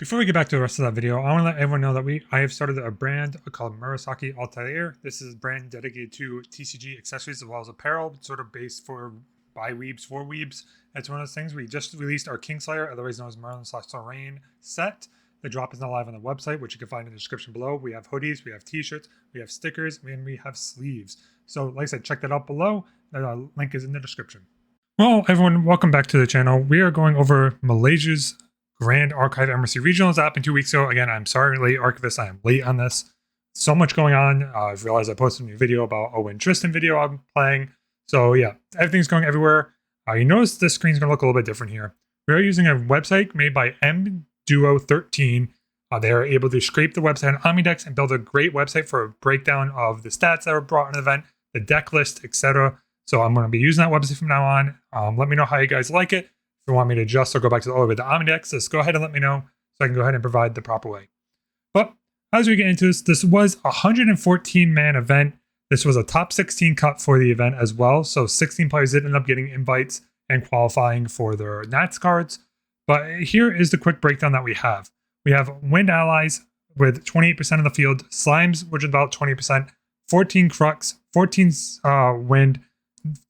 Before we get back to the rest of that video, I want to let everyone know that I have started a brand called Murasaki Altair. This is a brand dedicated to TCG accessories as well as apparel, sort of based by weebs for weebs. It's one of those things. We just released our Kingslayer, otherwise known as Merlin / Lorraine set. The drop is now live on the website, which you can find in the description below. We have hoodies, we have t-shirts, we have stickers, and we have sleeves. So like I said, check that out below. The link is in the description. Well, everyone, welcome back to the channel. We are going over Malaysia's Grand Archive Malaysia Regionals. That happened 2 weeks ago. Again, I'm sorry, late archivist. I am late on this. So much going on. I've realized I posted a new video about Tristan video I'm playing. So yeah, everything's going everywhere. You notice this screen's going to look a little bit different here. We are using a website made by MDuo13. They are able to scrape the website on Omnidex and build a great website for a breakdown of the stats that were brought in the event, the deck list, etc. So I'm going to be using that website from now on. Let me know how you guys like it. If you want me to adjust or go back to the Omnidex, just go ahead and let me know so I can go ahead and provide the proper way. But as we get into this was a 114-man event. This was a top 16 cut for the event as well. So 16 players did end up getting invites and qualifying for their Nats cards. But here is the quick breakdown that we have. We have Wind Allies with 28% of the field, Slimes, which is about 20%, 14 Crux, 14 Wind,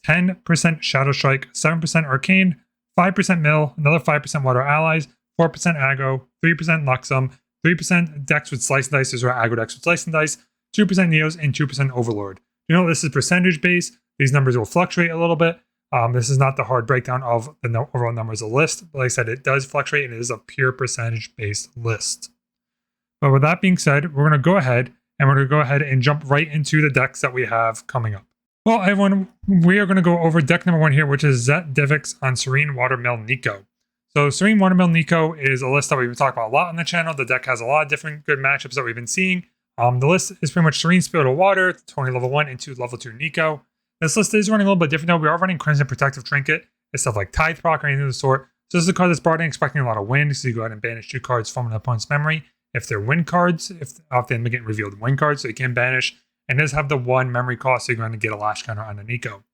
10% Shadow Strike, 7% Arcane, 5% Mill, another 5% Water Allies, 4% Agro, 3% Luxem, 3% decks with Slice and Dice, or Agro decks with Slice and Dice, 2% Neos, and 2% Overlord. You know, this is percentage based. These numbers will fluctuate a little bit. This is not the hard breakdown of the overall numbers of the list. But like I said, it does fluctuate and it is a pure percentage based list. But with that being said, we're going to go ahead and jump right into the decks that we have coming up. Well, everyone, we are going to go over deck number 1 here, which is Zet Divix on Serene Watermill Nico. So Serene Watermill Nico is a list that we've been talking about a lot on the channel. The deck has a lot of different good matchups that we've been seeing. The list is pretty much Serene Spirit of Water, Tony level 1 into level 2 Nico. This list is running a little bit different though. We are running Crimson Protective Trinket and stuff like Tithe Proc or anything of the sort. So this is a card that's brought in expecting a lot of wind. So you go ahead and banish 2 cards from an opponent's memory. If they're wind cards, if often they get revealed wind cards, so you can banish. And does have the 1 memory cost, so you're going to get a lash counter on the Nico.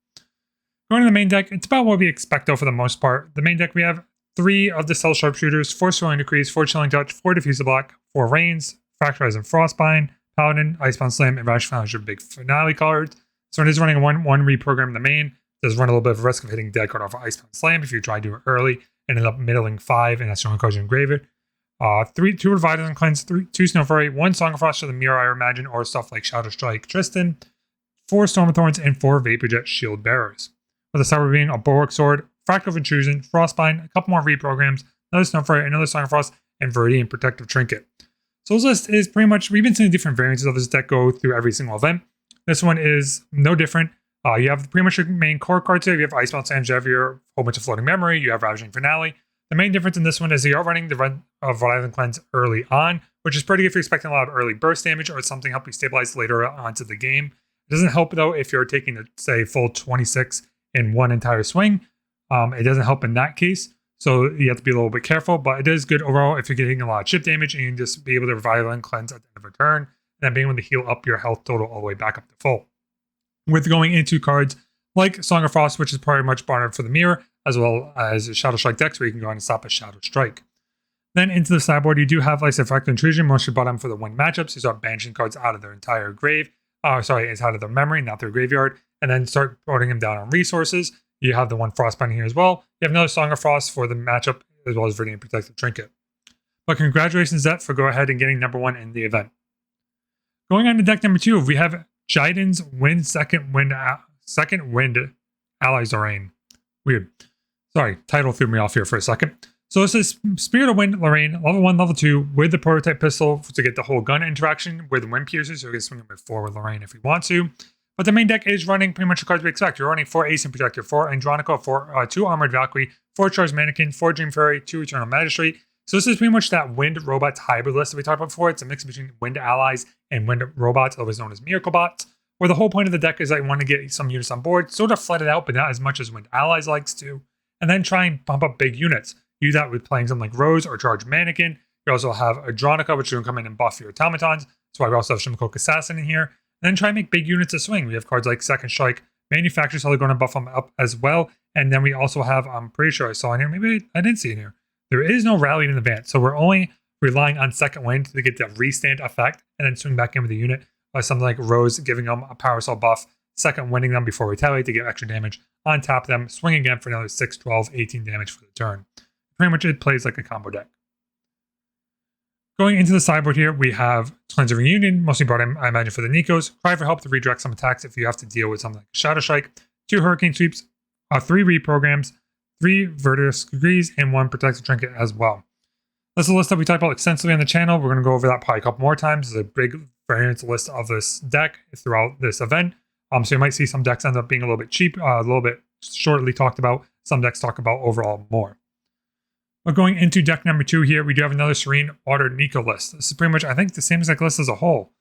Going to the main deck, it's about what we expect though for the most part. The main deck, we have 3 of the Cell Sharpshooters, 4 Swirling Decrees, 4 Chilling Touch, 4 Diffuse the Block, 4 Rains, Fractalize and Frostbind, Paladin, Icebound Slam, and Rash Finale is your big finale cards. So it is running a 1/1 reprogram in the main. It does run a little bit of risk of hitting dead card off of Icebound Slam if you try to do it early and end up middling 5, and that's the only card you engrave it. 2 Revitals and Cleanse, 2 Snow Fury, 1 Song of Frost to the Mirror, I imagine, or stuff like Shadow Strike Tristan, 4 Storm of Thorns, and 4 Vaporjet Shield Bearers. With the start being a Bulwark Sword, Fractal of Intrusion, Frostbind, a couple more reprograms, another Snow Fury, another Song of Frost, and Viridian Protective Trinket. So this list is pretty much, we've been seeing different variants of this deck go through every single event. This one is no different. You have pretty much your main core cards here. You have Icebound Slam, you have your whole bunch of Floating Memory, you have Ravaging Finale. The main difference in this one is you are running the run of Violent Cleanse early on, which is pretty good if you're expecting a lot of early burst damage or something help you stabilize later onto the game. It doesn't help though if you're taking, say, full 26 in one entire swing. It doesn't help in that case, so you have to be a little bit careful, but it is good overall if you're getting a lot of chip damage and you can just be able to Violent Cleanse at the end of a turn, and then being able to heal up your health total all the way back up to full. With going into cards like Song of Frost, which is pretty much bartered for the mirror, as well as Shadow Strike decks where you can go ahead and stop a Shadow Strike. Then into the sideboard, you do have, like I said, Fractal Intrusion, mostly bottom for the win matchups. You start banishing cards out of their entire grave. It's out of their memory, not their graveyard, and then start putting them down on resources. You have the 1 Frostbind here as well. You have another Song of Frost for the matchup, as well as Viridian Protective Trinket. But congratulations, Zet, for go ahead and getting number 1 in the event. Going on to deck number 2, we have Jiden's Wind Second Wind Allies Lorraine. Weird. Sorry, title threw me off here for a second. So this is Spirit of Wind Lorraine, level 1, level 2, with the prototype pistol to get the whole gun interaction with the Wind Piercers, so you can swing them with 4 with Lorraine if you want to. But the main deck is running pretty much the cards we expect. You're running 4 Ace and Protector, 4 Andronico, 2 Armored Valkyrie, 4 Charged Mannequin, 4 Dream Fairy, 2 Eternal Magistrate. So this is pretty much that Wind Robots hybrid list that we talked about before. It's a mix between Wind Allies and Wind Robots, otherwise known as Miracle Bots, where the whole point of the deck is that you want to get some units on board, sort of flood it out, but not as much as Wind Allies likes to, and then try and pump up big units. You do that with playing something like Rose or Charged Mannequin. You also have Adronica, which will come in and buff your automatons. That's why we also have Shimikoke Assassin in here. And then try and make big units to swing. We have cards like Second Strike, Manufacturer's Hell are going to buff them up as well. And then we also have, I'm pretty sure I saw in here, maybe I didn't see in here, there is no rally in advance. So we're only relying on second wind to get the restand effect and then swing back in with the unit, by something like Rose giving them a power cell buff, second winding them before retaliate to get extra damage, on top of them, swing again for another 6, 12, 18 damage for the turn. Pretty much it plays like a combo deck. Going into the sideboard here, we have Cleanser Reunion, mostly brought in, I imagine, for the Nicos. Cry for help to redirect some attacks if you have to deal with something like Shadow Strike, 2 Hurricane Sweeps, 3 reprograms, 3 Verdus Degrees, and 1 Protective Trinket as well. This is a list that we talked about extensively on the channel. We're going to go over that probably a couple more times. There's a big variance list of this deck throughout this event. So you might see some decks end up being a little bit cheap, a little bit shortly talked about. Some decks talk about overall more. But going into deck number 2 here, we do have another Serene Water Nico list. This is pretty much, I think, the same exact list as a whole.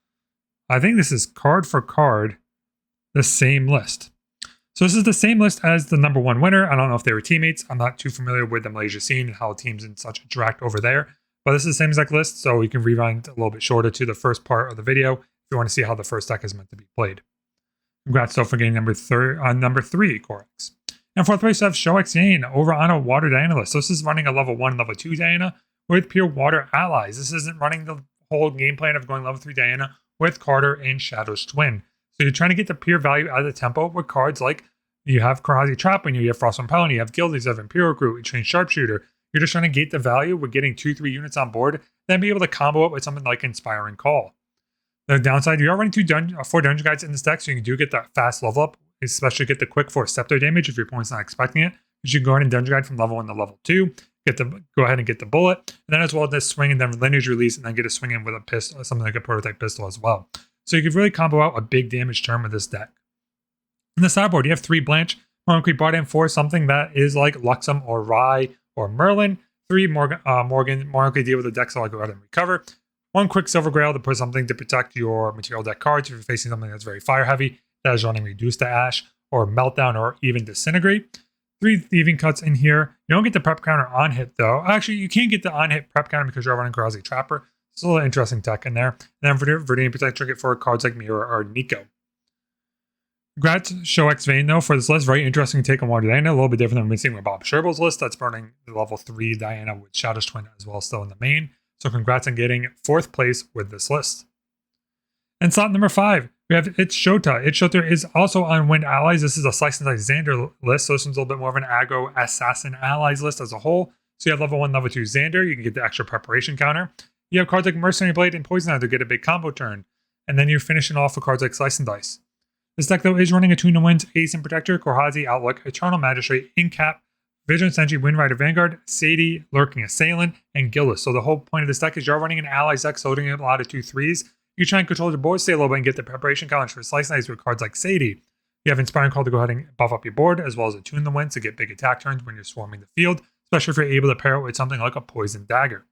I think this is card for card the same list. So this is the same list as the number 1 winner. I don't know if they were teammates. I'm not too familiar with the Malaysia scene and how teams and such interact over there. But this is the same exact list, so we can rewind a little bit shorter to the first part of the video if you want to see how the first deck is meant to be played. Congrats though for getting number 3 Corex. And fourth place, we have Shox Yane over on a Water Diana list. So this is running a level 1 and level 2 Diana with pure Water allies. This isn't running the whole game plan of going level 3 Diana with Carter and Shadow's Twin. So you're trying to get the pure value out of the tempo with cards like you have Karazi Trap when you have Frost Repellent, you have Guildies, you have Imperial Crew, you train Sharpshooter. You're just trying to gate the value with getting 2-3 units on board, then be able to combo it with something like Inspiring Call. The downside, you are running 4 Dungeon Guides in this deck, so you do get that fast level up, especially get the quick 4 Scepter damage if your opponent's not expecting it. You should go ahead and Dungeon Guide from level 1 to level 2, go ahead and get the bullet, and then as well as this swing and then lineage release, and then get a swing in with a pistol, something like a prototype pistol as well. So you could really combo out a big damage turn with this deck. In the sideboard, you have 3 Blanche. We brought in for something that is like Luxem or Rye or Merlin. 3 Morgan, more likely deal with the deck, so I'll go ahead and recover. 1 quick Silver Grail to put something to protect your material deck cards if you're facing something that's very fire heavy, that is running Reduce to Ash, or Meltdown, or even Disintegrate. 3 Thieving Cuts in here. You don't get the prep counter on hit though. Actually, you can get the on hit prep counter because you're running Karazi Trapper. It's a little interesting tech in there. And then Verdanian Protect Trinket for cards like Mirror or Nico. Congrats, Shox Vane, though, for this list. Very interesting take on Water Diana. A little bit different than we've been seeing with Bob Sherbel's list. That's burning the level 3 Diana with Shadow's Twin as well, still in the main. So congrats on getting 4th place with this list. And slot number 5, we have It's Shota. It's Shota is also on Wind Allies. This is a Slice and Dice Zander list, so this one's a little bit more of an Agro Assassin Allies list as a whole. So you have level 1, level 2 Zander. You can get the extra preparation counter. You have cards like Mercenary Blade and Poison Eye to get a big combo turn. And then you're finishing off with cards like Slice and Dice. This deck, though, is running Attune to Winds, Ace and Protector, Korhazi, Outlook, Eternal Magistrate, Incap, Vigilant Sentry, Windrider Vanguard, Sadie, Lurking Assailant, and Gillis. So the whole point of this deck is you're running an Allies deck, so loading a lot of 2/3s. You try and control your board state a little bit and get the preparation counters for Slice and Dice with cards like Sadie. You have Inspiring Call to go ahead and buff up your board, as well as Attune the Winds to get big attack turns when you're swarming the field, especially if you're able to pair it with something like a Poison Dagger.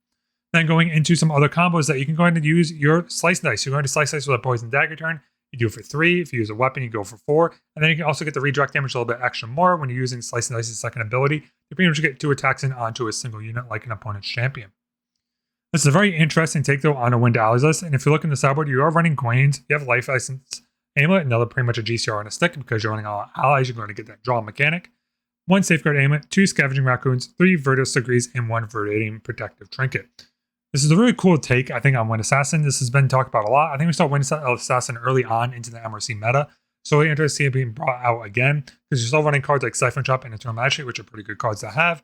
Then going into some other combos that you can go ahead and use your Slice and Dice. You're going to Slice and Dice with a Poison Dagger turn. You do it for 3. If you use a weapon, you go for 4. And then you can also get the redirect damage a little bit extra more when you're using Slice and Dice's second ability. You pretty much get 2 attacks in onto a single unit like an opponent's champion. This is a very interesting take, though, on a Wind Allies list. And if you look in the sideboard, you are running Gwains. You have Life Essence Amulet, another pretty much a GCR on a stick because you're running all allies. You're going to get that draw mechanic. 1 Safeguard Amulet, 2 Scavenging Raccoons, 3 Verdus Degrees, and 1 Verdanian Protective Trinket. This is a really cool take, I think, on Wind Assassin. This has been talked about a lot. I think we saw Wind Assassin early on into the MRC meta. So really interested to see it being brought out again, because you're still running cards like Siphon Trap and Eternal Magistrate, which are pretty good cards to have.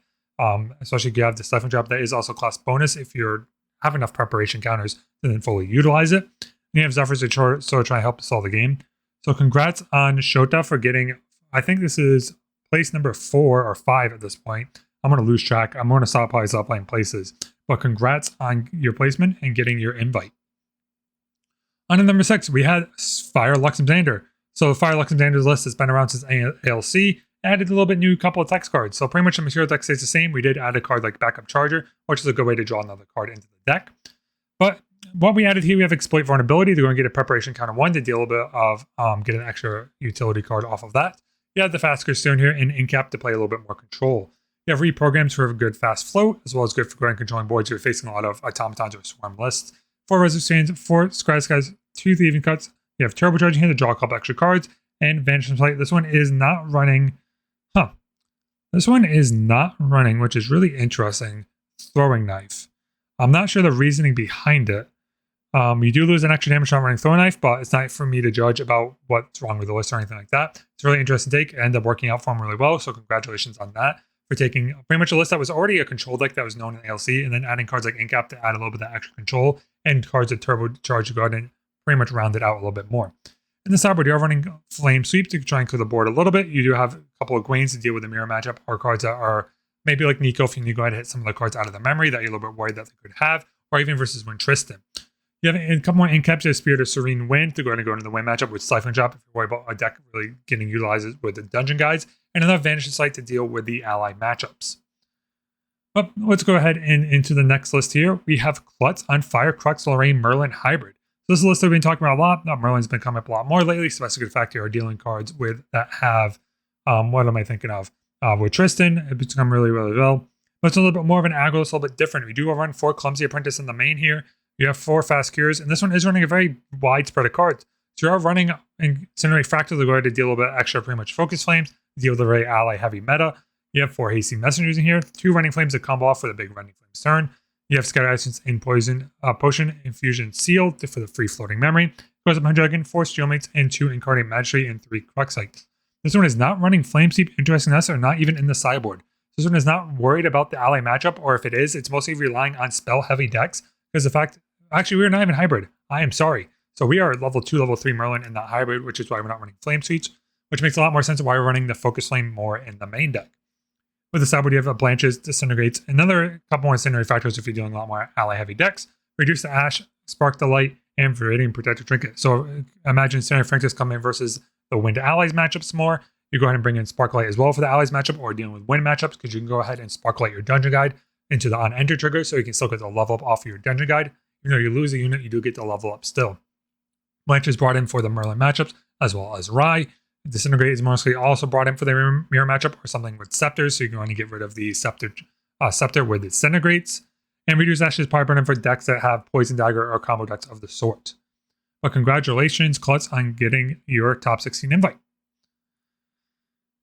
Especially if you have the Siphon Trap that is also class bonus if you have enough preparation counters to then fully utilize it. And you have Zephyrs to sort of try and help solve the game. So congrats on Shota for getting, I think this is place number 4 or 5 at this point. I'm going to lose track. I'm going to stop playing places. But congrats on your placement and getting your invite. On to number 6, we had Fire Luxem Zander. So the Fire Luxem Zander's list has been around since ALC. Added a little bit new couple of text cards. So pretty much the material deck stays the same. We did add a card like Backup Charger, which is a good way to draw another card into the deck. But what we added here, we have Exploit Vulnerability. They're going to get a preparation counter 1 to deal a bit of get an extra utility card off of that. You have the Fast Stone here and Incap to play a little bit more control. You have reprograms for a good fast float, as well as good for going and controlling boards. You're facing a lot of automatons or swarm lists. 4 Resistance, 4 Scry Skies, 2 Thieving Cuts. You have Turbocharging here to draw a couple extra cards, and Vanishing Flight. This one is not running. This one is not running, which is really interesting. Throwing Knife. I'm not sure the reasoning behind it. You do lose an extra damage on running Throw Knife, but it's not for me to judge about what's wrong with the list or anything like that. It's a really interesting take. It ended up working out for him really well, so congratulations on that for taking pretty much a list that was already a control deck that was known in ALC, and then adding cards like Incap to add a little bit of that extra control, and cards that turbocharge to go ahead and pretty much round it out a little bit more. In the sideboard, you are running Flame Sweep to try and clear the board a little bit. You do have a couple of Gwains to deal with the mirror matchup, or cards that are maybe like Nico, if you need to go ahead and hit some of the cards out of the memory that you're a little bit worried that they could have, or even versus Tristan. You have a couple more Incaps, Spirit of Serene Wind to go ahead and go into the Wind matchup with Stifling Trap if you're worried about a deck really getting utilized with the Dungeon Guides, and another Vanishing Sight to deal with the ally matchups. But let's go ahead and into the next list here. We have Klutz on Fire, Crux, Lorraine, Merlin Hybrid. So this is a list that we've been talking about a lot. Merlin's been coming up a lot more lately, especially the fact you are dealing cards with that have, what am I thinking of? With Tristan, it's become really, really well. But it's a little bit more of an aggro, it's a little bit different. We do run 4 Clumsy Apprentice in the main here. You have 4 Fast Cures, and this one is running a very wide spread of cards. So you are running Incinerate Fractal to go ahead to deal a little bit extra, pretty much Focus Flames, deal with a very ally heavy meta. You have 4 Hasty Messengers in here, 2 Running Flames that combo off for the big Running Flames turn. You have Scatter Essence and Potion, Infusion Seal for the free floating memory. Goes up 100 again, 4 Steelmates, and 2 Incarnate Magistrate, and 3 Quacksite. This one is not running Flame Sweep, interesting enough, or not even in the sideboard. This one is not worried about the ally matchup, or if it is, it's mostly relying on spell heavy decks, because the fact, actually, we're not even hybrid. I am sorry. So we are level 2, level 3 Merlin in that hybrid, which is why we're not running Flame Sweeps, which makes a lot more sense of why we're running the Focus Flame more in the main deck. With the sideboard, you have Blanches, Disintegrates, another couple more Incinerate Factors if you're doing a lot more ally heavy decks, Reduce the Ash, Spark the Light, and Viridian Protective Trinket. So imagine Incinerate Factors come in versus the Wind Allies matchups more. You go ahead and bring in Sparklight as well for the Allies matchup, or dealing with Wind matchups, because you can go ahead and Sparklight your Dungeon Guide into the on-enter trigger, so you can still get the level up off of your Dungeon Guide. Even though you lose a unit, you do get the level up still. Blanche is brought in for the Merlin matchups, as well as Rye. Disintegrate is mostly also brought in for the mirror matchup, or something with Scepters, so you can only get rid of the Scepter with Disintegrates. And Reduce Ashes probably brought in for decks that have Poison Dagger or combo decks of the sort. But congratulations, Klutz, on getting your top 16 invite.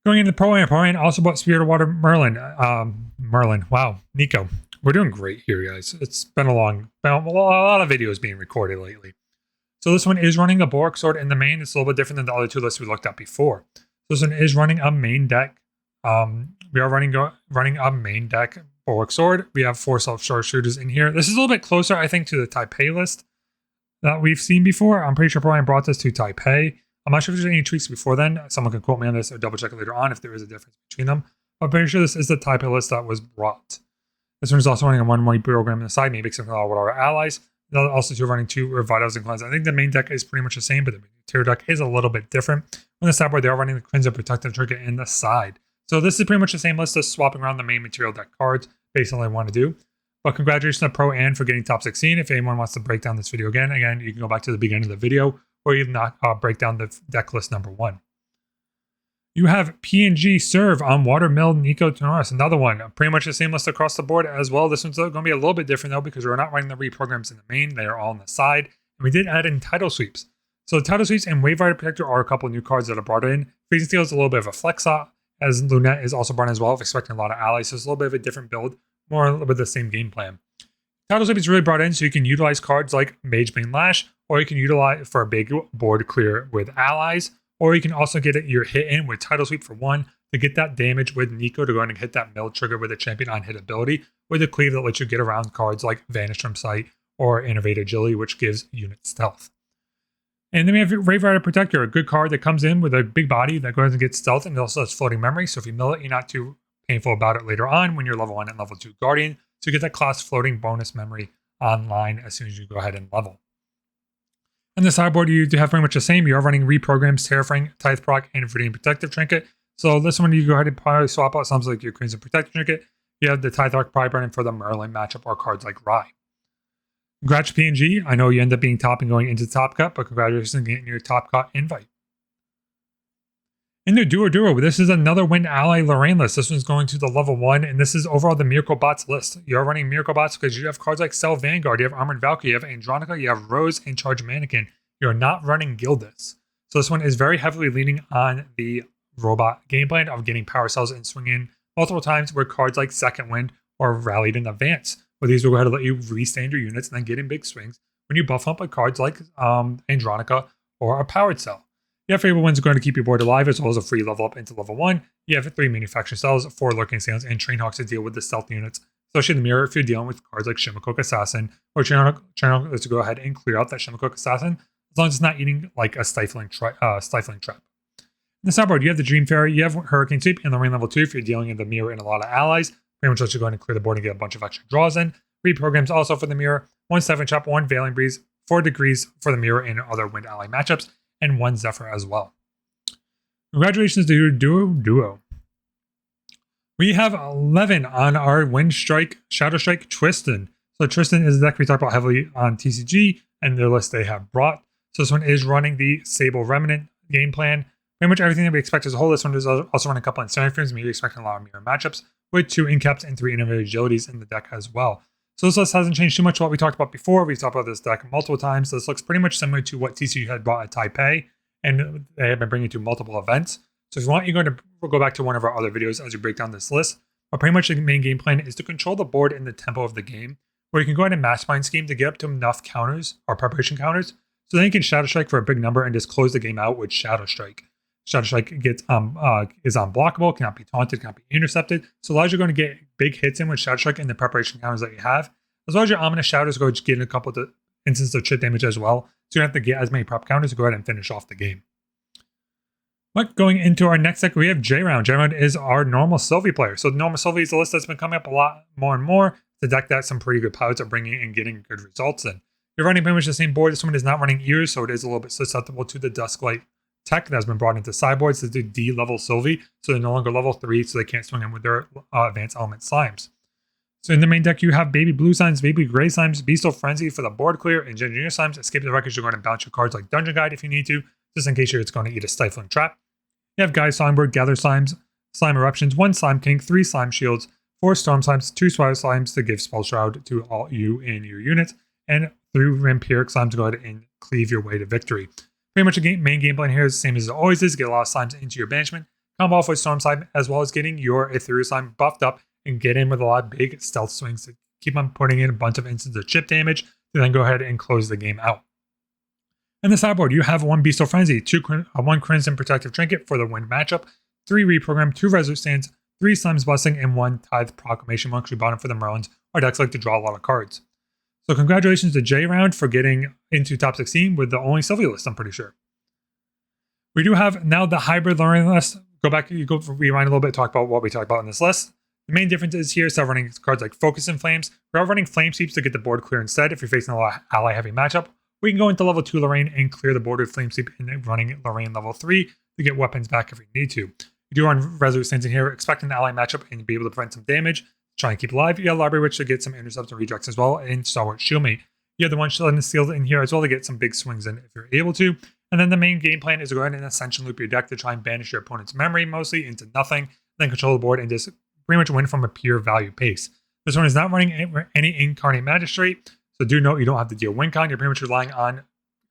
Going into Pro-Am also bought Spirit of Water Merlin. Wow, Nico. We're doing great here, guys. It's been a lot of videos being recorded lately. So this one is running a Bulwark Sword in the main. It's a little bit different than the other 2 lists we looked at before. So this one is running a main deck. We are running a main deck Bulwark Sword. We have 4 Self-Sharpshooters in here. This is a little bit closer, I think, to the Taipei list that we've seen before. I'm pretty sure Brian brought this to Taipei. I'm not sure if there's any tweaks before then. Someone can quote me on this or double check it later on if there is a difference between them. But I'm pretty sure this is the Taipei list that was brought. This one is also running a 1-1 program on the side, maybe something with our allies. Also, 2 running 2 Revitals and Cleanse. I think the main deck is pretty much the same, but the tier deck is a little bit different. On the sideboard, they are running the Cleanse and Protective Trinket in the side. So this is pretty much the same list as swapping around the main material deck cards based on what I want to do. But congratulations to Pro and for getting top 16. If anyone wants to break down this video again, you can go back to the beginning of the video, or even break down the deck list number 1. You have PNG Serve on Watermill Nico Tenoris, another one. Pretty much the same list across the board as well. This one's going to be a little bit different though, because we're not running the reprograms in the main. They are all on the side. And we did add in Tidal Sweeps. So Tidal Sweeps and Wave Rider Protector are a couple new cards that are brought in. Freezing Steel is a little bit of a flex-up, as Lunette is also brought in as well, expecting a lot of allies. So it's a little bit of a different build, more with the same game plan. Tidal Sweep is really brought in so you can utilize cards like Magebane Lash, or you can utilize for a big board clear with allies, or you can also get your hit in with Tidal Sweep for 1 to get that damage with Nico to go ahead and hit that mill trigger with a champion on hit ability, with a cleave that lets you get around cards like Vanish from Sight or Innovate Agility, which gives unit stealth. And then we have Wave Rider Protector, a good card that comes in with a big body that goes and gets stealth, and it also has floating memory. So if you mill it, you're not too painful about it later on when you're level 1 and level 2 Guardian. So you get that class floating bonus memory online as soon as you go ahead and level. On the sideboard, you do have pretty much the same. You are running reprograms, Terraframe, Tithe Proc, and Viridian Protective Trinket. So this one, you go ahead and probably swap out something like your Crimson Protective Trinket. You have the Tithe Arc probably burning for the Merlin matchup, or cards like Rye. Congrats, PNG. I know you end up being top and going into the top cut, but congratulations on getting your top cut invite. In the Duo, this is another Wind Ally Lorraine list. This one's going to the level 1, and this is overall the Miracle Bots list. You're running Miracle Bots because you have cards like Cell Vanguard, you have Armored Valkyrie, you have Andronica, you have Rose, and Charge Mannequin. You're not running Gildas. So this one is very heavily leaning on the robot game plan of getting power cells and swinging multiple times with cards like Second Wind or Rallied in Advance, where these will go ahead and let you restand your units and then get in big swings when you buff up with cards like Andronica or a Powered Cell. You have Favorite Winds going to keep your board alive, as well as a free level up into level 1. You have 3 Manufacturing Cells, 4 Lurking Sands, and Train Hawks to deal with the stealth units, especially in the mirror if you're dealing with cards like Shimacook Assassin, or Train Hawk is to go ahead and clear out that Shimacook Assassin, as long as it's not eating like a stifling trap. In the sideboard, you have the Dream Fairy, you have Hurricane Sweep, and Lorraine level 2 if you're dealing in the mirror and a lot of allies. Pretty much lets you go ahead and clear the board and get a bunch of extra draws in. Reprograms also for the mirror, 1 Seven Trap, 1 Veiling Breeze, 4 Degrees for the mirror and other wind ally matchups, and 1 Zephyr as well. Congratulations to your duo. We have 11 on our Wind Strike, Shadow Strike, Tristan. So Tristan is the deck we talked about heavily on TCG and the list they have brought. So this one is running the Sable Remnant game plan. Pretty much everything that we expect as a whole. This one is also running a couple of Incendiary Fumes, maybe expecting a lot of mirror matchups with 2 Incaps and 3 Innovative Agilities in the deck as well. So this list hasn't changed too much what we talked about before. We've talked about this deck multiple times. This looks pretty much similar to what TCG had brought at Taipei, and they have been bringing to multiple events. So if you want, you're going to go back to one of our other videos as we break down this list. But pretty much the main game plan is to control the board and the tempo of the game, where you can go ahead and Mastermind Scheme to get up to enough counters or preparation counters, so then you can Shadow Strike for a big number and just close the game out with Shadow Strike. Shadow Strike gets is unblockable, cannot be taunted, cannot be intercepted. So allows you going to get big hits in with Shadow Strike and the preparation counters that you have, as well as your Ominous Shadows go to get a couple of instances of chip damage as well. So you don't have to get as many prep counters to go ahead and finish off the game. But going into our next deck, we have J-Round. J-Round is our normal Silvie player. So the normal Silvie is a list that's been coming up a lot more and more. It's a deck that some pretty good pilots are bringing and getting good results in. You're running pretty much the same board. This one is not running ears, so it is a little bit susceptible to the Dusklight tech that has been brought into sideboards to do D-level Silvie. So they're no longer level 3, so they can't swing in with their advanced element slimes. So in the main deck, you have Baby Blue Slimes, Baby Gray Slimes, Beastal Frenzy for the board clear, and Engineer Slimes. Escape the Wreckage, you're going to bounce your cards like Dungeon Guide if you need to, just in case it's going to eat a Stifling Trap. You have Guy Slimebird, Gather Slimes, Slime Eruptions, 1 Slime King, 3 Slime Shields, 4 Storm Slimes, 2 Swallow Slimes to give Spell Shroud to all you and your units, and 3 Vampiric Slimes to go ahead and cleave your way to victory. Pretty much the main game plan here is the same as it always is. Get a lot of slimes into your banishment, combo off with Storm Slime, as well as getting your Ethereal Slime buffed up and get in with a lot of big stealth swings to keep on putting in a bunch of instances of chip damage to then go ahead and close the game out. In the sideboard, you have 1 Beastal Frenzy, 1 Crimson Protective Trinket for the Wind matchup, 3 Reprogram, 2 Resolute Stands, 3 Slime's Blessing, and 1 Tithe Proclamation Monk. We bought them for the Merlins. Our decks like to draw a lot of cards. So congratulations to J-Round for getting into top 16 with the only Silvie list, I'm pretty sure. We do have now the hybrid Lorraine list. Rewind a little bit, talk about what we talked about in this list. The main difference is here, instead of running cards like Focus and Flames, we're running Flame Sweeps to get the board clear instead if you're facing a ally heavy matchup. We can go into level 2 Lorraine and clear the board with Flame Sweep and then running Lorraine level 3 to get weapons back if we need to. You do run Resolute Stands in here, expecting the ally matchup and be able to prevent some damage, try and keep alive. You have Library Witch to get some intercepts and rejects as well, and Stalwart Shieldmate. You have the 1 Shield and Sealed in here as well to get some big swings in if you're able to. And then the main game plan is to go ahead and Ascension Loop your deck to try and banish your opponent's memory mostly into nothing, then control the board and just pretty much win from a pure value pace. This one is not running any Incarnate Magistrate, so do note you don't have to deal win con. You're pretty much relying on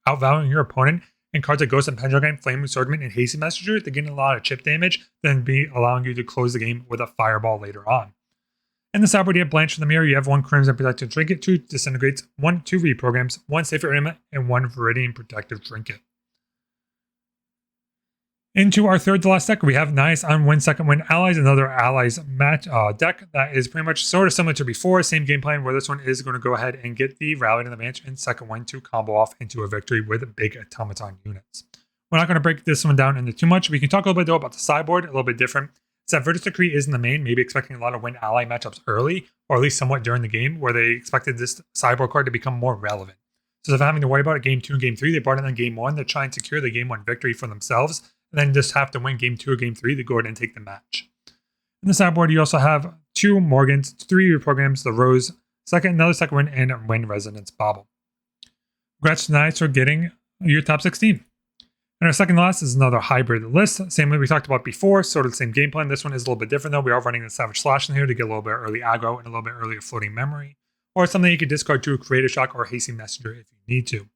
outvaluing your opponent, and cards like Ghost and Pendragon, Flame Swordman, and Hasty Messenger to get a lot of chip damage, then be allowing you to close the game with a Fireball later on. In the sideboard, you have Blanche from the Mirror, you have 1 Crimson Protective Trinket, 2 Disintegrates, 2 Reprograms, 1 Safer Ailment, and 1 Viridian Protective Trinket. Into our third to last deck, we have Nice on Win Second Win Allies, another Allies match deck that is pretty much sort of similar to before. Same game plan where this one is going to go ahead and get the Rally to the Manch and Second Win to combo off into a victory with big Automaton units. We're not going to break this one down into too much. We can talk a little bit though about the sideboard, a little bit different. It's that Virtus Decree is in the main, maybe expecting a lot of Win Ally matchups early, or at least somewhat during the game, where they expected this sideboard card to become more relevant. So instead of having to worry about it Game 2 and Game 3, they brought it in Game 1 to try and secure the Game 1 victory for themselves, and then just have to win Game 2 or Game 3 to go ahead and take the match. In the sideboard, you also have 2 Morgans, 3 Reprograms, the Rose, another second win, and Win Resonance Bobble. Congrats to Nice for getting your top 16. And our second last is another hybrid list. Same way we talked about before, sort of the same game plan. This one is a little bit different though. We are running the Savage Slash in here to get a little bit early aggro and a little bit earlier floating memory, or something you could discard to create a shock or Hasty Messenger if you need to.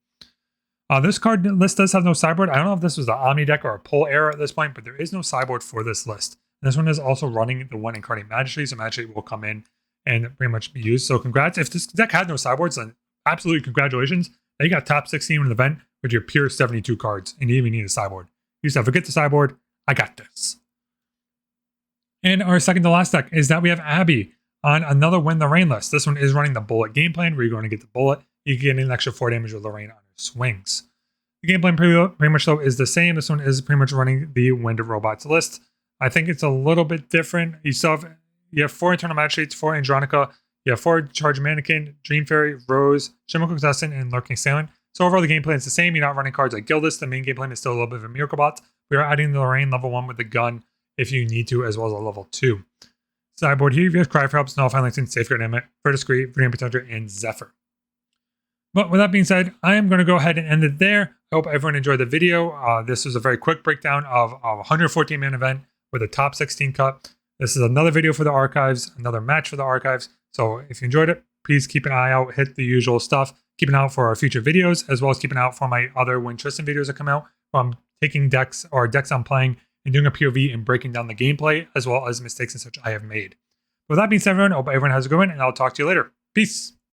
This card list does have no sideboard. I don't know if this was the Omni deck or a pull error at this point, but there is no sideboard for this list. And this one is also running the 1 Incarnate Magistrate, so Magistrate will come in and pretty much be used. So congrats. If this deck had no sideboards, then absolutely congratulations. Now you got top 16 in the event with your pure 72 cards, and you didn't even need a sideboard. You said, forget the sideboard, I got this. And our second to last deck is that we have Abby on another Win Lorraine list. This one is running the bullet game plan where you're going to get the bullet. You can get an extra 4 damage with Lorraine on her swings. The game plan pretty much though is the same. This one is pretty much running the Wind Robots list. I think it's a little bit different. You have 4 internal magistrates, 4 Andronica, you have 4 Charge Mannequin, Dream Fairy, Rose, Chemical Contestant, and Lurking Assailant. So overall the game plan is the same. You're not running cards like Gildas. The main game plan is still a little bit of a Miracle Bot. We are adding the Lorraine level 1 with the gun if you need to, as well as a level 2. Sideboard here, you have Cry for Help, Nullify Lantern, Safeguard Emmet, Vertiscrete, Verdant Protector, and Zephyr. But with that being said, I am going to go ahead and end it there. I hope everyone enjoyed the video. This was a very quick breakdown of a 114-man event with a top 16 cut. This is another video for the archives, another match for the archives. So if you enjoyed it, please keep an eye out, hit the usual stuff. Keep an eye out for our future videos, as well as keep an eye out for my other When Tristan videos that come out. Where I'm taking decks or decks I'm playing and doing a POV and breaking down the gameplay, as well as mistakes and such I have made. With that being said, everyone, I hope everyone has a good one, and I'll talk to you later. Peace.